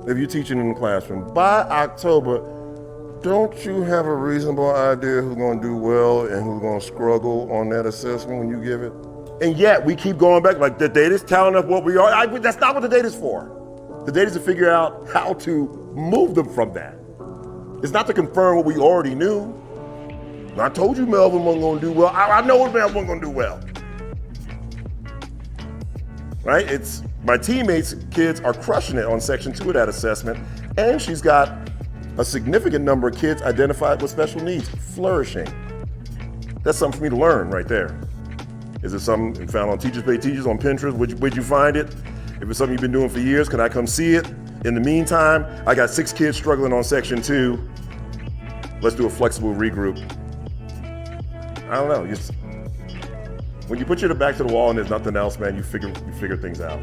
if you're teaching in the classroom, by October, don't you have a reasonable idea who's going to do well and who's going to struggle on that assessment when you give it? And yet we keep going back like the data's telling us what we are. That's not what the data's for. The data's to figure out how to move them from that. It's not to confirm what we already knew. I told you Melvin wasn't going to do well. I know Melvin wasn't going to do well. Right? It's my teammates' kids are crushing it on section 2 of that assessment, and she's got a significant number of kids identified with special needs, flourishing. That's something for me to learn right there. Is it something found on Teachers Pay Teachers on Pinterest? Where'd you find it? If it's something you've been doing for years, can I come see it? In the meantime, I got 6 kids struggling on section 2. Let's do a flexible regroup. I don't know. When you put your back to the wall and there's nothing else, man, you figure things out.